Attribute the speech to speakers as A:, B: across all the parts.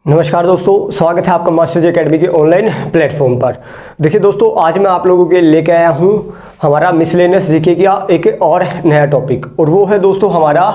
A: नमस्कार दोस्तों, स्वागत है आपका मास्टर जी अकेडमी के ऑनलाइन प्लेटफॉर्म पर। देखिए दोस्तों, आज मैं आप लोगों के लेके आया हूँ हमारा मिसलेनियस जीके का एक और नया टॉपिक, और वो है दोस्तों हमारा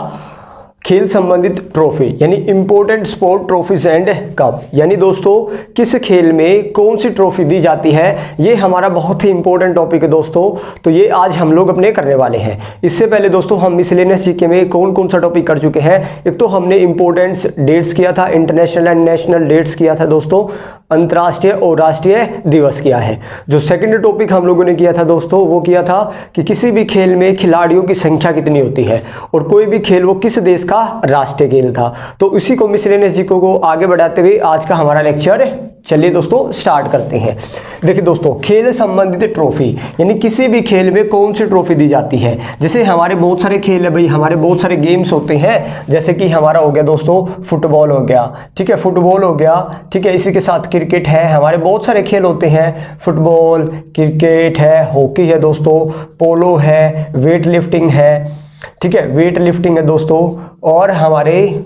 A: खेल संबंधित ट्रॉफी यानी important sport trophies and cup. यानी दोस्तों किस खेल में कौन सी ट्रॉफी दी जाती है, ये हमारा बहुत ही इंपॉर्टेंट टॉपिक है दोस्तों। तो ये आज हम लोग अपने करने वाले हैं। इससे पहले दोस्तों हम मिसलेनियस जीके में कौन कौन सा टॉपिक कर चुके हैं। एक तो हमने इंपॉर्टेंट डेट्स किया था, इंटरनेशनल एंड नेशनल डेट्स किया था दोस्तों, अंतर्राष्ट्रीय और राष्ट्रीय दिवस किया है। जो सेकंड टॉपिक हम लोगों ने किया था दोस्तों, वो किया था कि किसी भी खेल में खिलाड़ियों की संख्या कितनी होती है, और कोई भी खेल वो किस देश का राष्ट्रीय खेल था। तो इसी को मिसलेनियस जीके को आगे बढ़ाते हुए आज का हमारा लेक्चर चलिए दोस्तों स्टार्ट करते हैं। देखिए दोस्तों, खेल संबंधित ट्रॉफी यानी किसी भी खेल में कौन सी ट्रॉफी दी जाती है। जैसे हमारे बहुत सारे खेल है भाई, हमारे बहुत सारे गेम्स होते हैं। जैसे कि हमारा हो गया दोस्तों फुटबॉल हो गया, ठीक है, फुटबॉल हो गया, ठीक है। इसी के साथ क्रिकेट है, हमारे बहुत सारे खेल होते हैं, फुटबॉल, क्रिकेट है, हॉकी है दोस्तों, पोलो है, वेट लिफ्टिंग है, ठीक है, वेट लिफ्टिंग है दोस्तों, और हमारे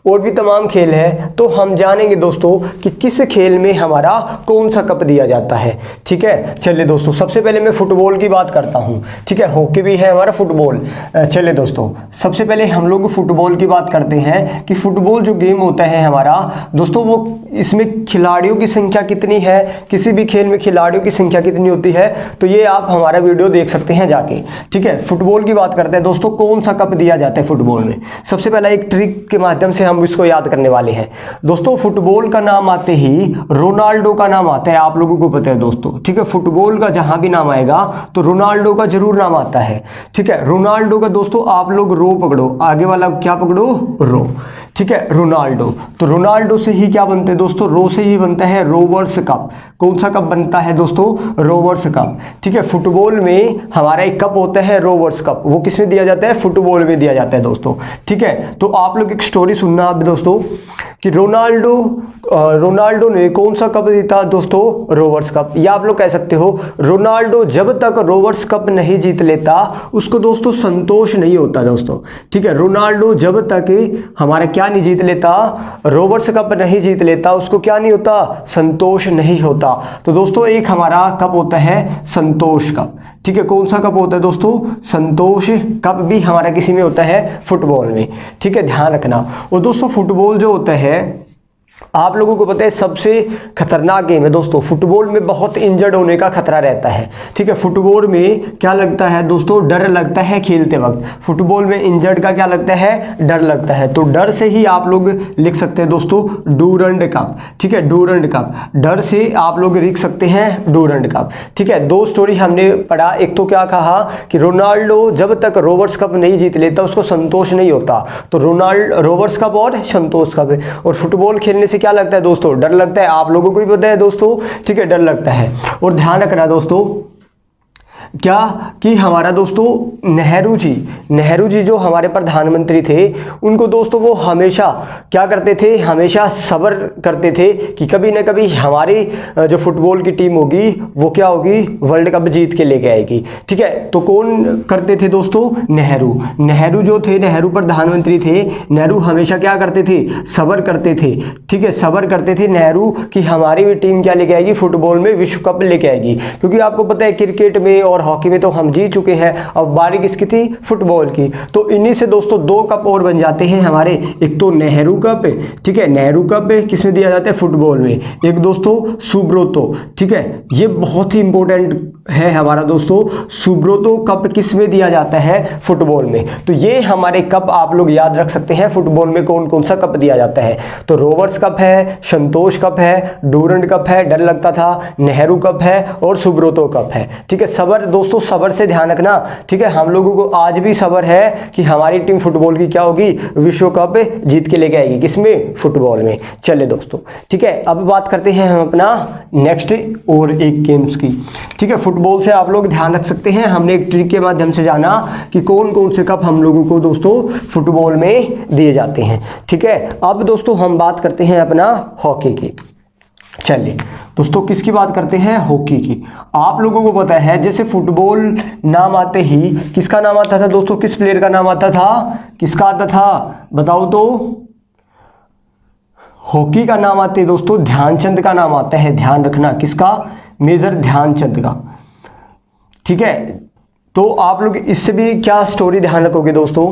A: और भी तमाम खेल है। तो हम जानेंगे दोस्तों कि किस खेल में हमारा कौन सा कप दिया जाता है, ठीक है। चलिए दोस्तों, सबसे पहले मैं फुटबॉल की बात करता हूँ, ठीक है। हॉकी भी है हमारा, फुटबॉल। चलिए दोस्तों, सबसे पहले हम लोग फुटबॉल की बात करते हैं कि फुटबॉल जो गेम होता है हमारा दोस्तों, वो इसमें खिलाड़ियों की संख्या कितनी है, किसी भी खेल में खिलाड़ियों की संख्या कितनी होती है, तो ये आप हमारा वीडियो देख सकते हैं जाके, ठीक है। फुटबॉल की बात करते हैं दोस्तों, कौन सा कप दिया जाता है फुटबॉल में। सबसे पहला एक ट्रिक के माध्यम से हम इसको याद करने वाले हैं दोस्तों। फुटबॉल का नाम आते ही रोनाल्डो का नाम आता है, आप लोगों को पता है दोस्तों, ठीक है। फुटबॉल का जहां भी नाम आएगा तो रोनाल्डो का जरूर नाम आता है, ठीक है। रोनाल्डो का दोस्तों आप लोग रो पकड़ो, आगे वाला क्या पकड़ो, रो, ठीक है, रोनाल्डो। तो रोनाल्डो से ही क्या बनते हैं दोस्तों, रो से ही बनता है रोवर्स कप। कौन सा कप बनता है दोस्तों, रोवर्स कप, ठीक है। फुटबॉल में हमारा एक कप होता है रोवर्स कप, वो किसमें दिया जाता है, फुटबॉल में दिया जाता है दोस्तों, ठीक है। तो आप लोग एक स्टोरी सुनना आप दोस्तों कि रोनाल्डो ने कौन सा कप जीता दोस्तों, रोवर्स कप। या आप लोग कह सकते हो रोनाल्डो जब तक रोवर्स कप नहीं जीत लेता उसको दोस्तों संतोष नहीं होता दोस्तों, ठीक है। रोनाल्डो जब तक हमारा क्या नहीं जीत लेता, रोवर्स कप नहीं जीत लेता, उसको क्या नहीं होता, संतोष नहीं होता। तो दोस्तों एक हमारा कप होता है संतोष कप, ठीक है। कौन सा कप होता है दोस्तों, संतोष कप भी हमारा किसी में होता है, फुटबॉल में, ठीक है, ध्यान रखना। और दोस्तों फुटबॉल जो होता है आप लोगों को पता है सबसे खतरनाक गेम है दोस्तों। फुटबॉल में बहुत इंजर्ड होने का खतरा रहता है, ठीक है। फुटबॉल में क्या लगता है दोस्तों, डर लगता है खेलते वक्त। फुटबॉल में इंजर्ड का क्या लगता है, डर लगता है। तो डर से ही आप लोग लिख सकते हैं दोस्तों डूरंड कप, ठीक है, डूरंड कप। डर से आप लोग लिख सकते हैं डूरंड कप, ठीक है। दो स्टोरी हमने पढ़ा, एक तो क्या कहा कि रोनाल्डो जब तक रोवर्स कप नहीं जीत लेता उसको संतोष नहीं होता। तो रोवर्स कप और संतोष कप। और फुटबॉल खेलने से क्या लगता है दोस्तों, डर लगता है, आप लोगों को भी पता है दोस्तों, ठीक है, डर लगता है। और ध्यान रखना दोस्तों क्या कि हमारा दोस्तों नेहरू जी जो हमारे प्रधानमंत्री थे, उनको दोस्तों वो हमेशा क्या करते थे, हमेशा सब्र करते थे कि कभी ना कभी हमारी जो फुटबॉल की टीम होगी वो क्या होगी, वर्ल्ड कप जीत के लेके आएगी, ठीक है। तो कौन करते थे दोस्तों, नेहरू जो थे, नेहरू प्रधानमंत्री थे। नेहरू हमेशा क्या करते थे, सब्र करते थे, ठीक है, सब्र करते थे नेहरू कि हमारी भी टीम क्या लेके आएगी, फुटबॉल में विश्व कप लेके आएगी। क्योंकि आपको पता है क्रिकेट में और हॉकी में तो हम जीत चुके हैं, अब बारी किसकी थी, फुटबॉल की। तो इन्हीं से दोस्तों दो कप और बन जाते हैं हमारे, एक तो नेहरू कप, ठीक है, नेहरू कप किसमें दिया जाता है, फुटबॉल में। एक दोस्तों सुब्रोतो, ठीक है, ये बहुत ही इंपॉर्टेंट है हमारा दोस्तों, सुब्रोतो कप किसमें दिया जाता है, फुटबॉल में। तो ये हमारे कप आप लोग याद रख सकते हैं, फुटबॉल में कौन कौन सा कप दिया जाता है। तो रोवर्स कप है, संतोष कप है, डूरंड कप है, डर लगता था, नेहरू कप है, और सुब्रोतो कप है, ठीक है। सब्र दोस्तों, सब्र से ध्यान रखना, ठीक है। हम लोगों को आज भी सब्र है कि हमारी टीम फुटबॉल की क्या होगी, विश्व कप जीत के लेके आएगी, किसमें, फुटबॉल में। चलिए दोस्तों, ठीक है, अब बात करते हैं हम अपना नेक्स्ट और एक गेम्स की, ठीक है। फुटबॉल से आप लोग ध्यान रख सकते हैं, हमने एक ट्रिक के माध्यम से जाना कि कौन कौन से कप हम लोगों को दोस्तों फुटबॉल में दिए जाते हैं, ठीक है। अब दोस्तों हम बात करते हैं अपना हॉकी की। चलिए दोस्तों, किसकी बात करते हैं, हॉकी की। आप लोगों को पता है जैसे फुटबॉल नाम आते ही किसका नाम आता था दोस्तों, किस प्लेयर का नाम आता था, किसका आता था बताओ तो, हॉकी का नाम आते हैं दोस्तों, ध्यानचंद का नाम आता है, ध्यान रखना किसका, मेजर ध्यानचंद का। ठीक है, तो आप लोग इससे भी क्या स्टोरी ध्यान रखोगे दोस्तों,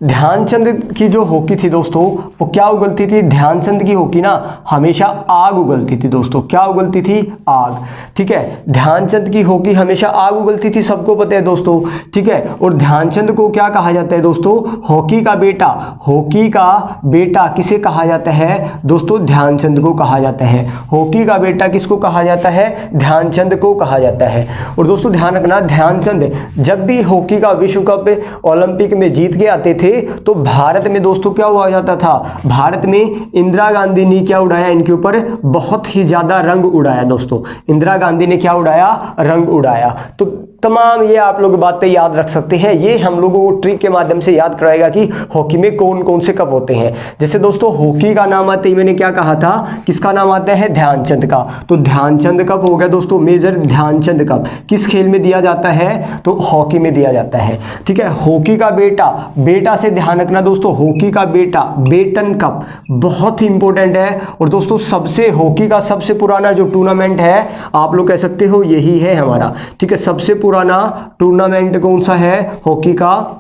A: ध्यानचंद की जो हॉकी थी दोस्तों वो क्या उगलती थी, ध्यानचंद की हॉकी ना हमेशा आग उगलती थी दोस्तों, क्या उगलती थी, आग। ठीक है, ध्यानचंद की हॉकी हमेशा आग उगलती थी, सबको पता है दोस्तों। ठीक है, और ध्यानचंद को क्या कहा जाता है दोस्तों, हॉकी का बेटा, हॉकी का बेटा किसे कहा जाता है दोस्तों, ध्यानचंद को कहा जाता है। हॉकी का बेटा किसको कहा जाता है, ध्यानचंद को कहा जाता है। और दोस्तों ध्यान रखना, ध्यानचंद जब भी हॉकी का विश्व कप ओलंपिक में जीत के आते थे तो भारत में दोस्तों क्या हुआ जाता था, भारत में इंदिरा गांधी ने क्या उड़ाया, इनके ऊपर बहुत ही ज्यादा रंग उड़ाया दोस्तों, इंदिरा गांधी ने क्या उड़ाया, रंग उड़ाया। तो तमाम ये आप लोग बातें याद रख सकते हैं, ये हम लोगों को ट्रिक के माध्यम से याद कराएगा कि हॉकी में कौन कौन से कप होते हैं। जैसे दोस्तों हॉकी का नाम आते ही मैंने क्या कहा था, किसका नाम आता है, ध्यानचंद का, तो ध्यानचंद कप हो गया दोस्तों, मेजर ध्यानचंद कप किस खेल में दिया जाता है, तो हॉकी में दिया जाता है। ठीक है, हॉकी का बेटा, बेटा से ध्यान रखना दोस्तों, हॉकी का बेटा बेटन कप बहुत ही इंपॉर्टेंट है। और दोस्तों सबसे हॉकी का सबसे पुराना जो टूर्नामेंट है आप लोग कह सकते हो यही है हमारा। ठीक है, सबसे पुराना टूर्नामेंट कौन सा है हॉकी का,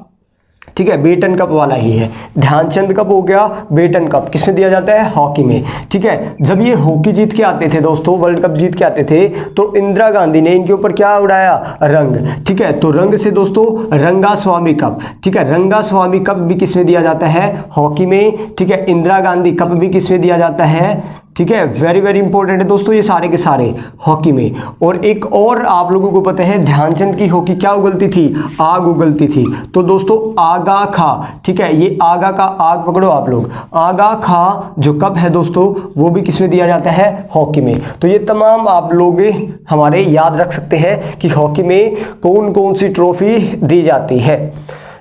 A: ठीक है, बेटन कप वाला ही है। ध्यानचंद कप हो गया, बेटन कप किसमें दिया जाता है, हॉकी में। ठीक है, जब ये हॉकी जीत के आते थे दोस्तों, वर्ल्ड कप जीत के आते थे तो इंदिरा गांधी ने इनके ऊपर क्या उड़ाया, रंग। ठीक है, तो रंग से दोस्तों रंगा स्वामी कप, ठीक है, रंगा स्वामी कप भी किसमें दिया जाता है, हॉकी में। ठीक है, इंदिरा गांधी कप भी किसमें दिया जाता है, ठीक है, वेरी वेरी इंपॉर्टेंट है दोस्तों ये सारे के सारे हॉकी में। और एक और आप लोगों को पता है ध्यानचंद की हॉकी क्या उगलती थी, आग उगलती थी। तो दोस्तों आगा खा, ठीक है, ये आगा का, आग पकड़ो आप लोग, आगा खा जो कप है दोस्तों वो भी किसमें दिया जाता है, हॉकी में। तो ये तमाम आप लोग हमारे याद रख सकते हैं कि हॉकी में कौन कौन सी ट्रॉफी दी जाती है।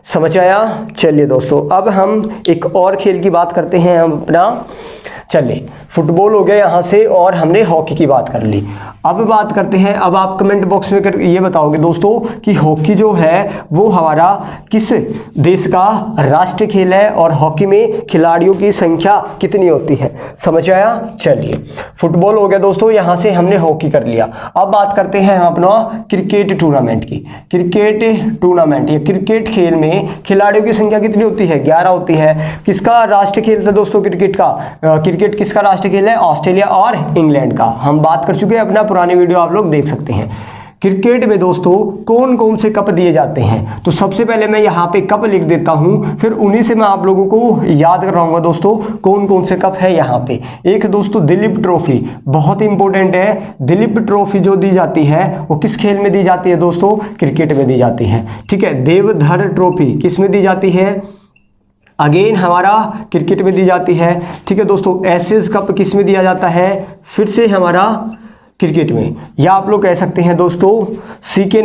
A: समझ आया। चलिए दोस्तों अब हम एक और खेल की बात करते हैं हम अपना। चलिए फुटबॉल हो गया यहाँ से और हमने हॉकी की बात कर ली। अब बात करते हैं, अब आप कमेंट बॉक्स में ये बताओगे दोस्तों कि हॉकी जो है वो हमारा किस देश का राष्ट्रीय खेल है और हॉकी में खिलाड़ियों की संख्या कितनी होती है। समझ आया। चलिए फुटबॉल हो गया दोस्तों, यहाँ से हमने हॉकी कर लिया। अब बात करते हैं अपना क्रिकेट टूर्नामेंट की। क्रिकेट टूर्नामेंट या क्रिकेट खेल में खिलाड़ियों की संख्या कितनी होती है, 11 होती है। किसका राष्ट्रीय खेल था दोस्तों क्रिकेट का, क्रिकेट किसका राष्ट्रीय खेल है, ऑस्ट्रेलिया और इंग्लैंड का। हम बात कर चुके हैं, अपना पुरानी वीडियो आप लोग देख सकते हैं। क्रिकेट में दोस्तों कौन कौन से कप दिए जाते हैं, तो सबसे पहले मैं यहाँ पे कप लिख देता हूँ, फिर उन्हीं से मैं आप लोगों को याद करवाऊंगा दोस्तों कौन कौन से कप है यहाँ पे। एक दोस्तों दिलीप ट्रॉफी बहुत इंपॉर्टेंट है। दिलीप ट्रॉफी जो दी जाती है वो किस खेल में दी जाती है दोस्तों, क्रिकेट में दी जाती है। ठीक है, देवधर ट्रॉफी किस में दी जाती है, अगेन हमारा क्रिकेट में दी जाती है। ठीक है दोस्तों, एशेज कप किस में दिया जाता है, फिर से हमारा क्रिकेट में। या आप लोग कह सकते हैं दोस्तों सीके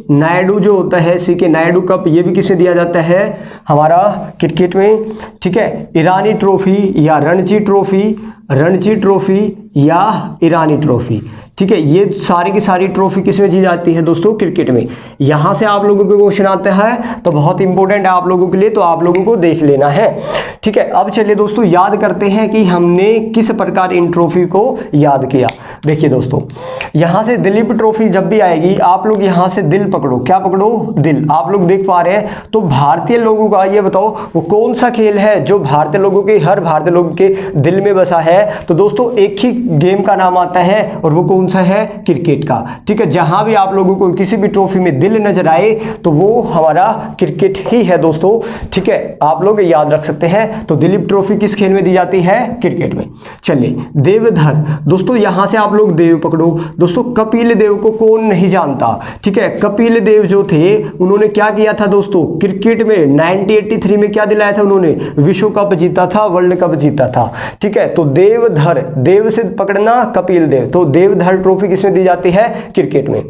A: नायडू जो होता है, सीके नायडू कप, ये भी किसमें दिया जाता है, हमारा क्रिकेट में। ठीक है, ईरानी ट्रॉफी या रणजी ट्रॉफी या ईरानी ट्रॉफी। ठीक है, ये सारी की सारी ट्रॉफी किसमें दी जाती है दोस्तों, क्रिकेट में। यहाँ से आप लोगों को क्वेश्चन आता है तो बहुत इंपॉर्टेंट है आप लोगों के लिए, तो आप लोगों को देख लेना है। ठीक है, अब चलिए दोस्तों याद करते हैं कि हमने किस प्रकार इन ट्रॉफी को याद किया। देखिए दोस्तों यहाँ से दिलीप ट्रॉफी जब भी आएगी आप लोग यहाँ से दिल पकड़ो, क्या पकड़ो, दिल। आप लोग देख पा रहे हैं, तो भारतीय लोगों का ये बताओ वो कौन सा खेल है जो भारतीय लोगों के, हर भारतीय लोगों के दिल में बसा है। तो दोस्तों एक ही गेम का नाम आता है और वो कौन सा है, क्रिकेट का। ठीक है, जहां भी आप लोगों को किसी भी ट्रॉफी में दिल नजर आए तो वो हमारा क्रिकेट ही है दोस्तों। ठीक है, आप लोग याद रख सकते हैं। तो दिलीप ट्रॉफी किस खेल में दी जाती है, क्रिकेट में। चलिए देवधर दोस्तों, यहां से आप लोग देव पकड़ो। दोस्तों कपिल देव को कौन नहीं जानता। ठीक है, कपिल देव जो थे उन्होंने क्या किया था दोस्तों, क्रिकेट में 1983 में क्या दिलाया था उन्होंने, विश्व कप जीता था, वर्ल्ड कप जीता था। ठीक है, तो देवधर, देव से पकड़ना कपिल देव, तो देवधर ट्रॉफी किसमें दी जाती है, क्रिकेट में।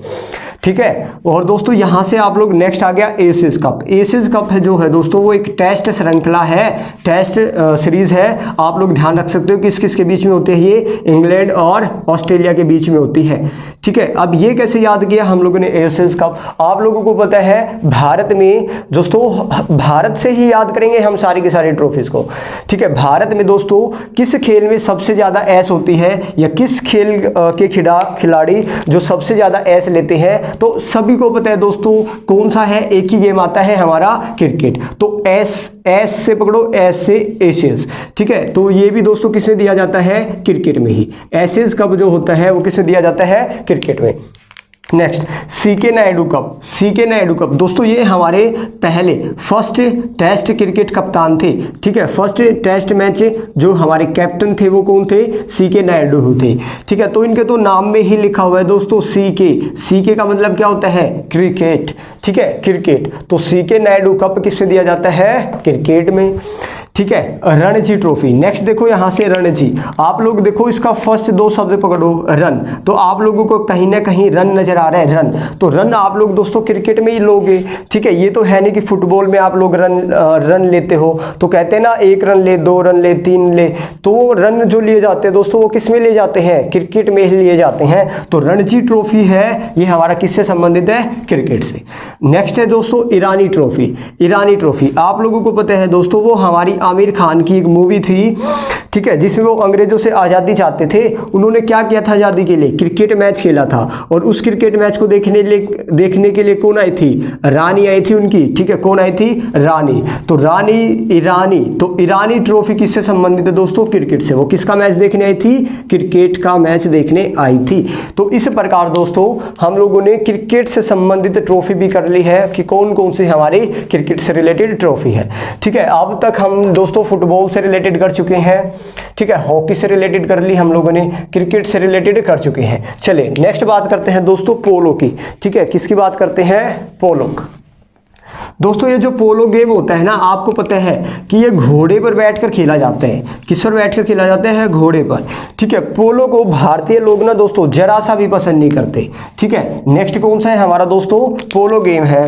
A: ठीक है, और दोस्तों यहां से आप लोग नेक्स्ट आ गया एशिज कप। एशिज कप है जो है दोस्तों वो एक टेस्ट श्रृंखला है, टेस्ट सीरीज है। आप लोग ध्यान रख सकते हो किस किस के बीच में होती है, ये इंग्लैंड और ऑस्ट्रेलिया के बीच में होती है। ठीक है, अब ये कैसे याद किया हम लोगों ने एशियंस कप? आप लोगों को पता है भारत में दोस्तों, भारत से ही याद करेंगे हम सारी की सारी ट्रॉफीज को। ठीक है, भारत में दोस्तों किस खेल में सबसे ज्यादा ऐस होती है, या किस खेल के खिलाड़ी जो सबसे ज्यादा ऐस लेते हैं? तो सभी को पता है दोस्तों कौन सा है, एक ही गेम आता है हमारा क्रिकेट। तो एस से पकड़ो, एस से एशियंस। ठीक है, तो ये भी दोस्तों किसमें दिया जाता है? क्रिकेट में ही। एशियंस कप जो होता है वो किसमें दिया जाता है? क्रिकेट में। Next, CK Naidu cup. CK Naidu cup दोस्तों ये हमारे पहले फर्स्ट टेस्ट क्रिकेट कप्तान थे। ठीक है, फर्स्ट टेस्ट मैच जो हमारे कैप्टन थे वो कौन थे? सीके नायडू थे। ठीक है, तो इनके तो नाम में ही लिखा हुआ है दोस्तों सीके। सीके का मतलब क्या होता है? क्रिकेट। ठीक है, क्रिकेट। तो सीके नायडू कप किसमें दिया जाता है? क्रिकेट में। ठीक है, रणजी ट्रॉफी। नेक्स्ट देखो यहां से रणजी, आप लोग देखो इसका फर्स्ट दो शब्द पकड़ो, रन। तो आप लोगों को कहीं ना कहीं रन नजर आ रहा है, रन। तो रन आप लोग दोस्तों क्रिकेट में ही लोगे। ठीक है, ये तो है नहीं कि फुटबॉल में आप लोग रन लेते हो। तो कहते हैं ना 1 रन ले, 2 रन ले, 3 ले। तो रन जो लिए जाते हैं दोस्तों वो किस में ले जाते हैं? क्रिकेट में ही लिए जाते हैं। तो रणजी ट्रॉफी है ये हमारा किससे संबंधित है? क्रिकेट से। नेक्स्ट है दोस्तों ईरानी ट्रॉफी। ईरानी ट्रॉफी आप लोगों को पता है दोस्तों वो हमारी आमिर खान की एक मूवी थी। ठीक है, जिसमें वो अंग्रेजों से आज़ादी चाहते थे। उन्होंने क्या किया था आज़ादी के लिए? क्रिकेट मैच खेला था। और उस क्रिकेट मैच को देखने के लिए कौन आई थी? रानी आई थी उनकी। ठीक है, कौन आई थी? रानी। तो रानी ईरानी। तो ईरानी ट्रॉफी किससे संबंधित है दोस्तों? क्रिकेट से। वो किसका मैच देखने आई थी? क्रिकेट का मैच देखने आई थी। तो इस प्रकार दोस्तों हम लोगों ने क्रिकेट से संबंधित ट्रॉफी भी कर ली है कि कौन कौन सी हमारी क्रिकेट से रिलेटेड ट्रॉफी है। ठीक है, अब तक हम दोस्तों फुटबॉल से रिलेटेड कर चुके हैं। ठीक है, हॉकी से रिलेटेड कर ली हम लोगों ने, क्रिकेट से रिलेटेड कर चुके हैं। चलिए नेक्स्ट बात करते हैं दोस्तों पोलो की। ठीक है, किसकी बात करते हैं? पोलो। दोस्तों ये जो पोलो गेम होता है ना, आपको पता है कि ये घोड़े पर बैठकर खेला जाता है। किस पर बैठकर खेला जाता है? घोड़े पर। ठीक है, पोलो को भारतीय लोग ना दोस्तों जरा सा भी पसंद नहीं करते। ठीक है, नेक्स्ट कौन सा है हमारा दोस्तों? पोलो गेम है।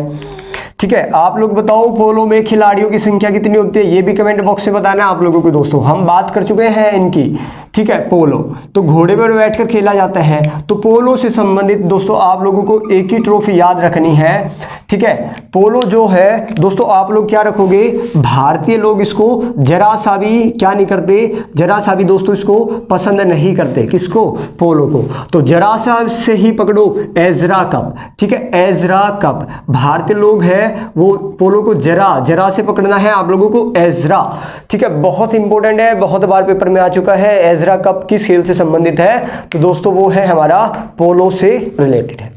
A: ठीक है, आप लोग बताओ पोलो में खिलाड़ियों की संख्या कितनी होती है? ये भी कमेंट बॉक्स में बताना आप लोगों को दोस्तों। हम बात कर चुके हैं इनकी। ठीक है, पोलो तो घोड़े पर बैठकर खेला जाता है। तो पोलो से संबंधित दोस्तों आप लोगों को एक ही ट्रॉफी याद रखनी है। ठीक है, पोलो जो है दोस्तों आप लोग क्या रखोगे? भारतीय लोग इसको जरा सा भी क्या नहीं करते? जरा सा भी दोस्तों इसको पसंद नहीं करते। किसको? पोलो को। तो जरा सा से ही पकड़ो, एजरा कप। ठीक है, एजरा कप। भारतीय लोग है वो पोलो को जरा से पकड़ना है आप लोगों को, एजरा। ठीक है, बहुत इंपॉर्टेंट है, बहुत बार पेपर में आ चुका है। एजरा कप किस खेल से संबंधित है? तो दोस्तों वो है हमारा पोलो से रिलेटेड है।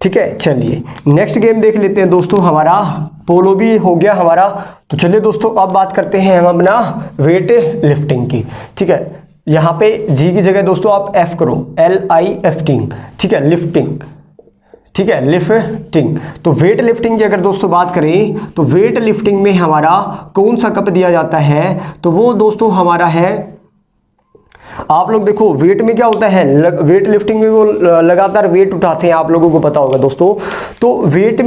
A: ठीक है, चलिए नेक्स्ट गेम देख लेते हैं दोस्तों। हमारा पोलो भी हो गया हमारा। तो चलिए दोस्तों अब बात करते हैं हम अपना वेट लिफ्टिंग की। ठीक है, यहां पे जी की जगह दोस्तों आप एफ करो, LIFटिंग। ठीक है, लिफ्टिंग। ठीक है, लिफ्टिंग। तो वेट लिफ्टिंग की अगर दोस्तों बात करें तो वेट लिफ्टिंग में हमारा कौन सा कप दिया जाता है? तो वो दोस्तों हमारा है, आप लोग देखो वेट में क्या होता है, वेट लिफ्टिंग में वो लगातार वेट उठाते हैं, आप लोगों को पता होगा दोस्तों। तो वेट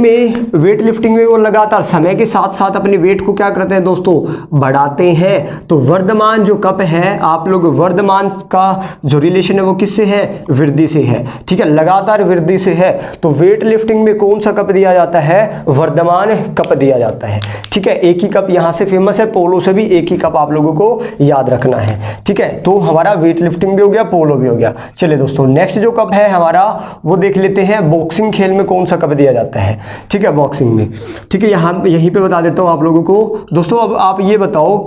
A: लिफ्टिंग में वो लगातार समय के साथ साथ अपने वेट को क्या करते हैं दोस्तों? बढ़ाते हैं। तो वर्धमान जो कप है, आप लोग वर्धमान का जो रिलेशन है वो किससे है? वृद्धि से है। ठीक है, लगातार वृद्धि से है। तो वेट लिफ्टिंग में कौन सा कप दिया जाता है? वर्धमान कप दिया जाता है। ठीक है, एक ही कप यहां से फेमस है, पोलो से भी एक ही कप आप लोगों को याद रखना है। ठीक है, तो हमारा वेट लिफ्टिंग भी हो गया, पोलो भी हो गया। चलिए दोस्तों नेक्स्ट जो कप है हमारा वो देख लेते हैं। बॉक्सिंग खेल में कौन सा कप दिया जाता है? ठीक है, बॉक्सिंग में। ठीक है, यहीं पे बता देता हूं आप लोगों को दोस्तों। अब आप ये बताओ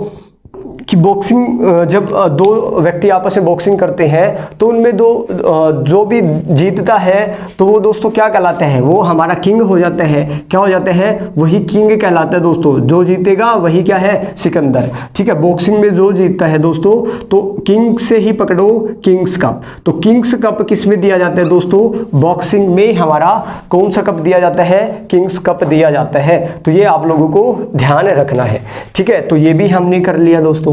A: कि बॉक्सिंग जब दो व्यक्ति आपस में बॉक्सिंग करते हैं तो उनमें जो भी जीतता है तो वो दोस्तों क्या कहलाता है? वो हमारा किंग हो जाता है। क्या हो जाता है? वही किंग कहलाता है दोस्तों। जो जीतेगा वही क्या है? सिकंदर। ठीक है, बॉक्सिंग में जो जीतता है दोस्तों तो किंग से ही पकड़ो, किंग्स कप। तो किंग्स कप किस में दिया जाता है दोस्तों? बॉक्सिंग में हमारा कौन सा कप दिया जाता है? किंग्स कप दिया जाता है। तो ये आप लोगों को ध्यान रखना है। ठीक है, तो ये भी हमने कर लिया दोस्तों।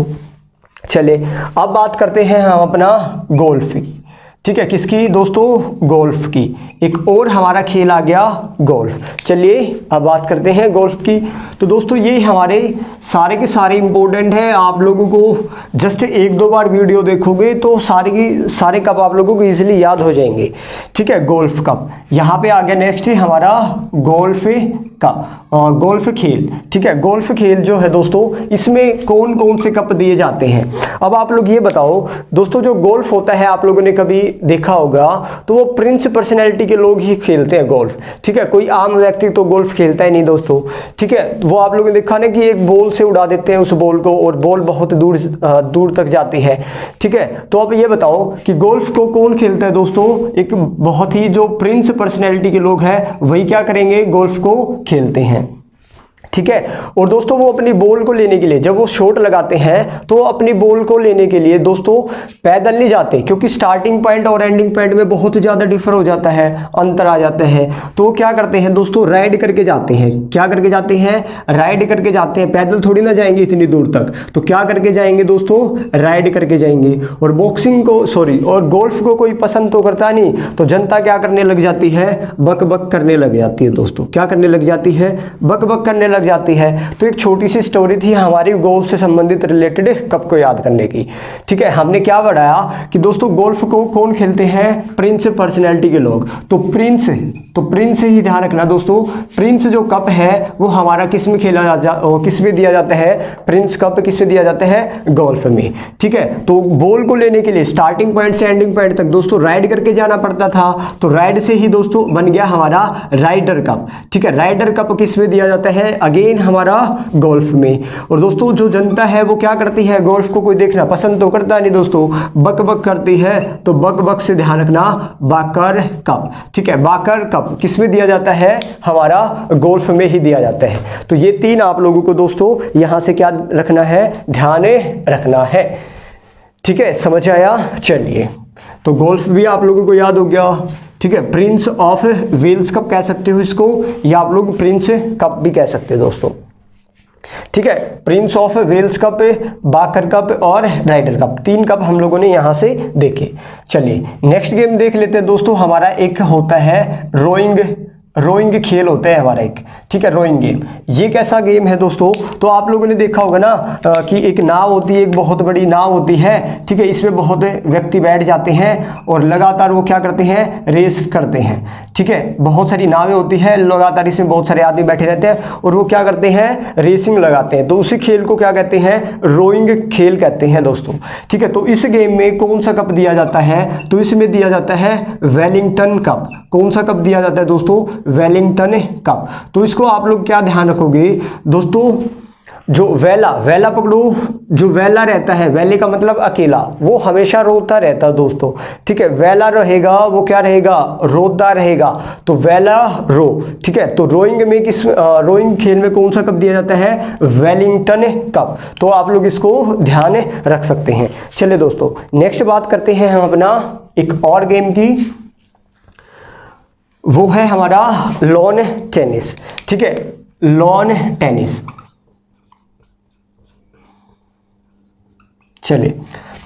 A: चले अब बात करते हैं हम अपना गोल्फ की। ठीक है, किसकी दोस्तों, गोल्फ की। एक और हमारा खेल आ गया गोल्फ। चलिए अब बात करते हैं गोल्फ की। तो दोस्तों ये हमारे सारे के सारे इंपॉर्टेंट है, आप लोगों को जस्ट एक दो बार वीडियो देखोगे तो सारे की सारे कप आप लोगों को इजीली याद हो जाएंगे। ठीक है, गोल्फ कप यहाँ पे आ गया। नेक्स्ट है हमारा गोल्फ का गोल्फ खेल। ठीक है, गोल्फ खेल जो है दोस्तों, इसमें कौन कौन से कप दिए जाते हैं। अब आप लोग ये बताओ दोस्तों, जो गोल्फ होता है आप लोगों ने कभी देखा होगा तो वो प्रिंस पर्सनैलिटी के लोग ही खेलते हैं गोल्फ। ठीक है, कोई आम व्यक्ति तो गोल्फ खेलता ही नहीं दोस्तों। ठीक है, वो आप लोगों ने देखा ना कि एक बॉल से उड़ा देते हैं उस बॉल को और बॉल बहुत दूर दूर तक जाती है। ठीक है, तो अब ये बताओ कि गोल्फ को कौन खेलता है दोस्तों, एक बहुत ही जो प्रिंस पर्सनैलिटी के लोग हैं वही क्या करेंगे, गोल्फ को खेलते हैं। ठीक है, और दोस्तों वो अपनी बॉल को लेने के लिए जब वो शॉट लगाते हैं तो अपनी बॉल को लेने के लिए दोस्तों पैदल नहीं जाते, क्योंकि स्टार्टिंग पॉइंट और एंडिंग पॉइंट में बहुत ज़्यादा डिफर हो जाता है, अंतर आ जाता है। तो वो क्या करते हैं दोस्तों, राइड करके जाते हैं। क्या करके जाते हैं, राइड करके जाते हैं। पैदल थोड़ी ना जाएंगे इतनी दूर तक, तो क्या करके जाएंगे दोस्तों, राइड करके जाएंगे। और बॉक्सिंग को और गोल्फ को कोई पसंद तो करता नहीं, तो जनता क्या करने लग जाती है, बक बक करने लग जाती है दोस्तों। क्या करने लग जाती है, बक बक करने लग जाती है। तो एक छोटी सी स्टोरी थी हमारी गोल्फ से संबंधित रिलेटेड कप को याद करने की। ठीक है, हमने क्या बढ़ाया कि दोस्तों गोल्फ को कौन खेलते हैं, प्रिंस पर्सनैलिटी के लोग। तो प्रिंस ही ध्यान रखना दोस्तों, प्रिंस जो कप है वो हमारा किस में किस में दिया जाता है, प्रिंस कप किस में दिया जाता है, गोल्फ में। ठीक है, तो बॉल को लेने के लिए स्टार्टिंग पॉइंट से एंडिंग पॉइंट तक दोस्तों राइड करके जाना पड़ता था, तो राइड से ही दोस्तों बन गया हमारा राइडर कप। ठीक है, राइडर कप किस में दिया जाता है, अगेन हमारा गोल्फ में। और दोस्तों जो जनता है वो क्या करती है, गोल्फ को कोई देखना पसंद तो करता नहीं दोस्तों, बक बक करती है। तो बक बक से ध्यान रखना, बाकर कप। ठीक है, बाकर कप किस में दिया जाता है, हमारा गोल्फ में ही दिया जाता है। तो ये तीन आप लोगों को दोस्तों यहां से क्या रखना है, ध्यान रखना है। ठीक है, समझ आया। चलिए, तो गोल्फ भी आप लोगों को याद हो गया। ठीक है, प्रिंस ऑफ वेल्स कप कह सकते हो इसको, या आप लोग प्रिंस कप भी कह सकते हो दोस्तों। ठीक है, prince of Wales cup, Baker cup और राइडर कप, तीन कप हम लोगों ने यहां से देखे। चलिए नेक्स्ट गेम देख लेते हैं दोस्तों। हमारा एक होता है रोइंग खेल होता है हमारा एक। ठीक है, रोइंग गेम, ये कैसा गेम है दोस्तों, तो आप लोगों ने देखा होगा ना कि एक नाव होती है, एक बहुत बड़ी नाव होती है। ठीक है, इसमें बहुत व्यक्ति बैठ जाते हैं और लगातार वो क्या करते हैं, रेस करते हैं। ठीक है, बहुत सारी नावें होती है, लगातार इसमें बहुत सारे आदमी बैठे रहते हैं और वो क्या करते हैं, रेसिंग लगाते हैं। तो उसी खेल को क्या कहते हैं, रोइंग खेल कहते हैं दोस्तों। ठीक है, तो इस गेम में कौन सा कप दिया जाता है, तो इसमें दिया जाता है वेलिंगटन कप। कौन सा कप दिया जाता है दोस्तों, वेलिंगटन कप। तो इसको आप लोग क्या ध्यान रखोगे दोस्तों, जो वेला पकड़ो, जो वेला रहता है, वेले का मतलब अकेला, वो हमेशा रोता रहता है दोस्तों। ठीक है, वेला रहेगा वो क्या रहेगा, रोता रहेगा, तो वेला रो। ठीक है, तो रोइंग में रोइंग खेल में कौन सा कप दिया जाता है, वेलिंगटन कप। तो आप लोग इसको ध्यान रख सकते हैं। चलिए दोस्तों नेक्स्ट बात करते हैं हम अपना एक और गेम की, वो है हमारा लॉन टेनिस। ठीक है, लॉन टेनिस। चलिए,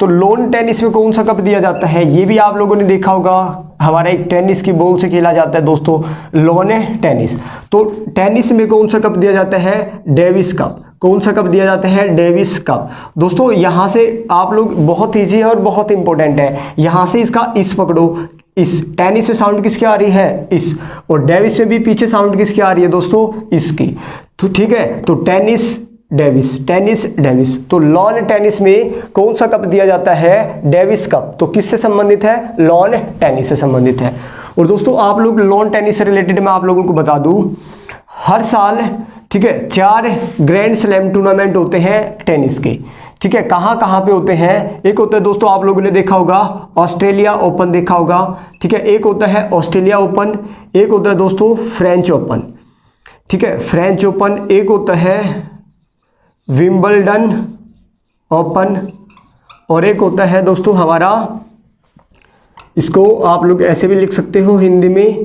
A: तो लॉन टेनिस में कौन सा कप दिया जाता है, ये भी आप लोगों ने देखा होगा, हमारा एक टेनिस की बॉल से खेला जाता है दोस्तों, लॉन टेनिस। तो टेनिस में कौन सा कप दिया जाता है, डेविस कप। कौन सा कप दिया जाता है, डेविस कप। दोस्तों यहां से आप लोग, बहुत ईजी है और बहुत इंपॉर्टेंट है, यहां से इसका इस पकड़ो, इस टेनिस में साउंड किसकी आ रही है, इस, और डेविस में भी पीछे साउंड किसकी आ रही है दोस्तों, इसकी। तो ठीक है, तो टेनिस डेविस। तो लॉन टेनिस में कौन सा कप दिया जाता है, डेविस कप। तो किससे संबंधित है, लॉन टेनिस से संबंधित है। और दोस्तों आप लोग लॉन टेनिस से रिलेटेड मैं आप लोगों को बता दूं, हर साल ठीक है 4 ग्रैंड स्लैम टूर्नामेंट होते हैं टेनिस के। ठीक है, कहाँ कहाँ पे होते हैं, एक होता है दोस्तों आप लोगों ने देखा होगा ऑस्ट्रेलिया ओपन देखा होगा। ठीक है, एक होता है ऑस्ट्रेलिया ओपन, एक होता है दोस्तों फ्रेंच ओपन। ठीक है, फ्रेंच ओपन, एक होता है विंबलडन ओपन, और एक होता है दोस्तों हमारा, इसको आप लोग ऐसे भी लिख सकते हो हिंदी में,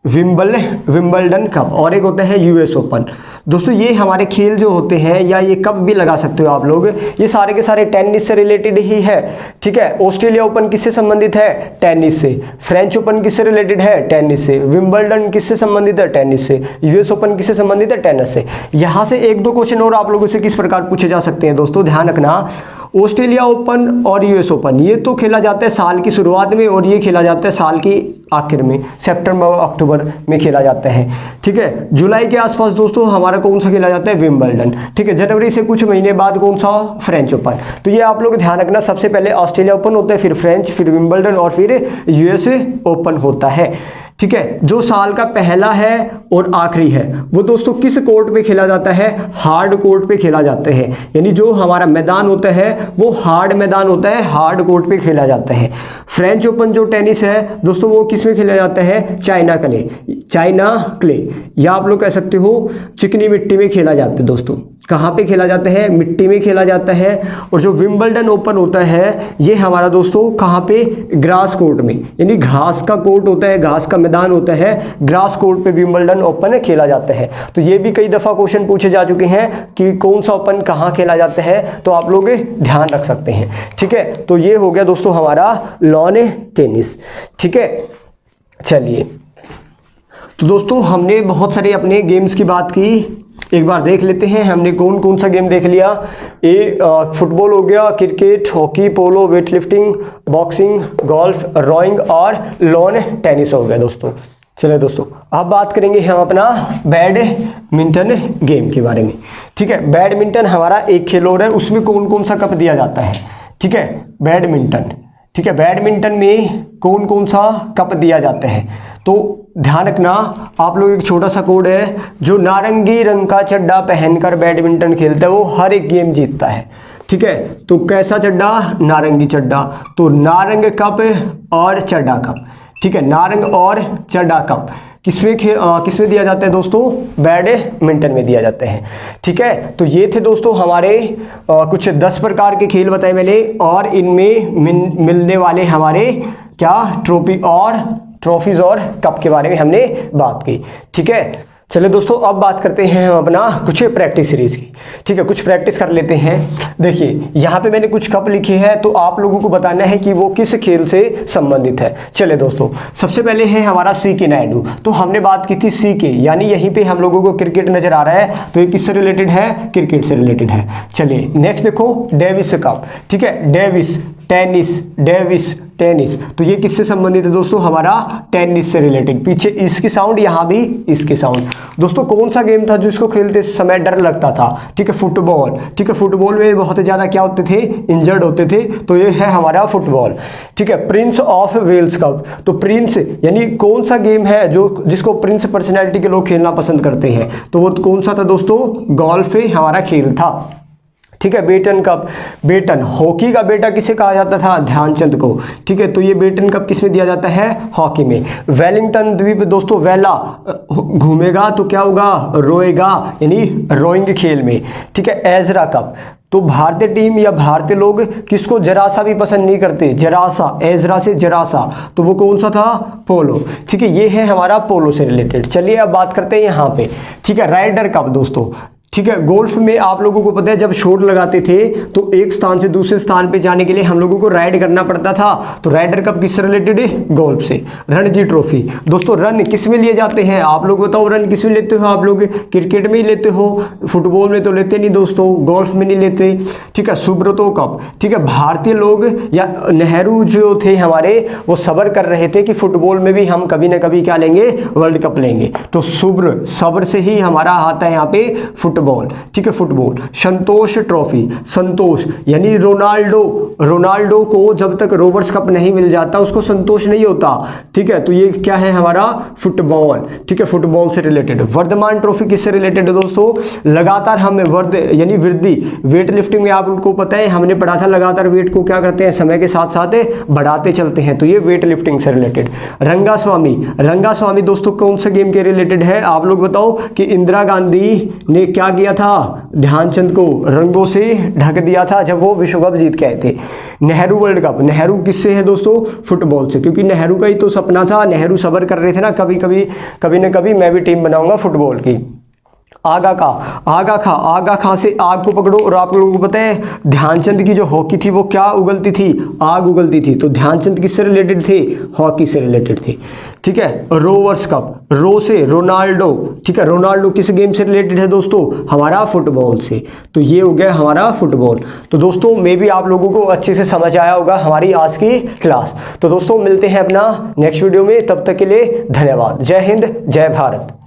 A: विंबलडन कप, और एक होता है यूएस ओपन। दोस्तों ये हमारे खेल जो होते हैं, या ये कप भी लगा सकते हो आप लोग, ये सारे के सारे टेनिस से रिलेटेड ही है। ठीक है, ऑस्ट्रेलिया ओपन किससे संबंधित है? टेनिस से। फ्रेंच ओपन किससे रिलेटेड है? टेनिस से। विंबलडन किससे संबंधित है? टेनिस से। यूएस ओपन किससे संबंधित है? टेनिस से। यहां से एक दो क्वेश्चन और आप लोगों से किस प्रकार पूछे जा सकते हैं दोस्तों, ध्यान रखना। ऑस्ट्रेलिया ओपन और यूएस ओपन ये तो खेला जाता है साल की शुरुआत में, और ये खेला जाता है साल की आखिर में, सितंबर और अक्टूबर में खेला जाता है। ठीक है, जुलाई के आसपास दोस्तों हमारा कौन सा खेला जाता है? विंबलडन। ठीक है, जनवरी से कुछ महीने बाद कौन सा? French open. तो ये आप लोग ध्यान रखना, सबसे पहले ऑस्ट्रेलिया ओपन होता है, फिर फ्रेंच, फिर विंबलडन और फिर यूएस ओपन होता है। ठीक है, जो साल का पहला है और आखिरी है वो दोस्तों किस कोर्ट पे खेला जाता है? हार्ड कोर्ट पे खेला जाता है। यानी जो हमारा मैदान होता है वो हार्ड मैदान होता है, हार्ड कोर्ट पे खेला जाता है। फ्रेंच ओपन जो टेनिस है दोस्तों वो किस में खेला जाता है? चाइना क्ले, या आप लोग कह सकते हो चिकनी मिट्टी में खेला जाता है। दोस्तों कहाँ पे खेला जाता है? मिट्टी में खेला जाता है। और जो विंबलडन ओपन होता है ये हमारा दोस्तों कहाँ पे? ग्रास कोर्ट में, यानी घास का कोर्ट होता है, घास का मैदान होता है, ग्रास कोर्ट पे विंबलडन ओपन खेला जाता है। तो ये भी कई दफ़ा क्वेश्चन पूछे जा चुके हैं कि कौन सा ओपन कहाँ खेला जाता है, तो आप लोग ध्यान रख सकते हैं। ठीक है, तो ये हो गया दोस्तों हमारा लॉन टेनिस। ठीक है, चलिए तो दोस्तों हमने बहुत सारे अपने गेम्स की बात की, एक बार देख लेते हैं हमने कौन कौन सा गेम देख लिया। फुटबॉल हो गया, cricket, hockey, polo, weight lifting, boxing, golf, rowing और लॉन टेनिस हो गया दोस्तों। चलिए दोस्तों अब बात करेंगे हम अपना बैडमिंटन गेम के बारे में। ठीक है, बैडमिंटन हमारा एक खेल और है, उसमें कौन कौन सा कप दिया जाता है? ठीक है, बैडमिंटन। ठीक है, बैडमिंटन में कौन कौन सा कप दिया जाता है? तो ध्यान रखना आप लोग, एक छोटा सा कोड है, जो नारंगी रंग का चड्डा पहनकर बैडमिंटन खेलता है वो हर एक गेम जीतता है। ठीक है, तो कैसा चड्डा? नारंगी चड्डा। तो नारंग कप और चड्डा कप। ठीक है, नारंग और चड्डा कप किसमें दिया जाता है दोस्तों? बैडमिंटन में दिया जाता है। ठीक है, तो ये थे दोस्तों हमारे कुछ 10 प्रकार के खेल बताए मैंने, और इनमें मिलने वाले हमारे क्या ट्रॉफीज और कप के बारे में हमने बात की। ठीक है, चलिए दोस्तों अब बात करते हैं हम अपना कुछ प्रैक्टिस सीरीज की। ठीक है, कुछ प्रैक्टिस कर लेते हैं। देखिए यहाँ पे मैंने कुछ कप लिखे हैं, तो आप लोगों को बताना है कि वो किस खेल से संबंधित है। चलिए दोस्तों सबसे पहले है हमारा CK नायडू। तो हमने बात की थी CK, यानी यहीं पे हम लोगों को क्रिकेट नजर आ रहा है, तो ये किससे रिलेटेड है? क्रिकेट से रिलेटेड है। चलिए नेक्स्ट देखो डेविस कप। ठीक है, डेविस टेनिस, तो ये किससे संबंधित है दोस्तों? हमारा टेनिस से रिलेटेड। पीछे इसकी साउंड, यहाँ भी इसकी साउंड। दोस्तों कौन सा गेम था जिसको खेलते समय डर लगता था? ठीक है, फुटबॉल। ठीक है, फुटबॉल में बहुत ज़्यादा क्या होते थे? इंजर्ड होते थे, तो ये है हमारा फुटबॉल। ठीक है, प्रिंस ऑफ वेल्स कप। तो प्रिंस यानी कौन सा गेम है जिसको प्रिंस पर्सनैलिटी के लोग खेलना पसंद करते हैं? तो वो कौन सा था दोस्तों? गोल्फ हमारा खेल था। ठीक है, बेटन कप। बेटन, हॉकी का बेटा किसे कहा जाता था? ध्यानचंद को। ठीक है, तो ये बेटन कप किसमें दिया जाता है? हॉकी में। वेलिंगटन द्वीप दोस्तों, वेला घूमेगा तो क्या होगा? रोएगा, यानी रोइंग खेल में। ठीक है, एजरा कप। तो भारतीय टीम या भारतीय लोग किसको जरा सा भी पसंद नहीं करते? जरा सा, एजरा से जरा सा, तो वो कौन सा था? पोलो। ठीक है, ये है हमारा पोलो से रिलेटेड। चलिए अब बात करते हैं यहाँ पे। ठीक है, राइडर कप दोस्तों। ठीक है, गोल्फ में आप लोगों को पता है जब शॉट लगाते थे तो एक स्थान से दूसरे स्थान पे जाने के लिए हम लोगों को राइड करना पड़ता था, तो राइडर कप किससे रिलेटेड है? गोल्फ से। रणजी ट्रॉफी दोस्तों, रन किस में लिए जाते हैं? आप लोग बताओ, रन किस में लेते हो आप लोग? क्रिकेट में ही लेते हो, फुटबॉल में तो लेते नहीं दोस्तों, गोल्फ में नहीं लेते। ठीक है, सुब्रतो कप। ठीक है, भारतीय लोग या नेहरू जो थे हमारे, वो सब्र कर रहे थे कि फुटबॉल में भी हम कभी ना कभी क्या लेंगे? वर्ल्ड कप लेंगे, तो सब्र से ही हमारा आता है यहाँ पे फुटबॉल। ठीक है, फुटबॉल। संतोष ट्रॉफी, संतोष यानी रोनाल्डो को जब तक रोवर्स कप नहीं मिल जाता उसको संतोष नहीं होता। ठीक है, तो ये क्या है? हमारा फुटबॉल। ठीक है, फुटबॉल से रिलेटेड। वर्धमान ट्रॉफी किससे रिलेटेड है दोस्तों? लगातार हम यानी वृद्धि, वेट लिफ्टिंग में आपको पता है हमने पढ़ा था, लगातार वेट को क्या करते हैं? समय के साथ साथ बढ़ाते चलते हैं, तो ये वेट लिफ्टिंग से रिलेटेड। रंगास्वामी दोस्तों कौन सा गेम के रिलेटेड है? आप लोग बताओ कि इंदिरा गांधी ने क्या किया था? ध्यानचंद को रंगों से ढक दिया था जब वो विश्व कप जीत के आए थे। नेहरू वर्ल्ड कप, नेहरू किससे है दोस्तों? फुटबॉल से, क्योंकि नेहरू का ही तो सपना था, नेहरू सब्र कर रहे थे ना, कभी ना कभी मैं भी टीम बनाऊंगा फुटबॉल की। आगा खा से आग को पकड़ो। और आप लोगों को पता है ध्यानचंद की जो हॉकी थी वो क्या उगलती थी, आग उगलती थी। तो ध्यानचंद किससे रिलेटेड थे, हॉकी से रिलेटेड थे। ठीक है, रोवर्स कप, रो से रोनाल्डो। ठीक है, रोनाल्डो किस गेम से रिलेटेड है दोस्तों, हमारा फुटबॉल से। तो ये हो गया हमारा फुटबॉल। तो दोस्तों मे भी आप लोगों को अच्छे से समझ आया होगा हमारी आज की क्लास। तो दोस्तों मिलते हैं अपना नेक्स्ट वीडियो में, तब तक के लिए धन्यवाद। जय हिंद, जय भारत।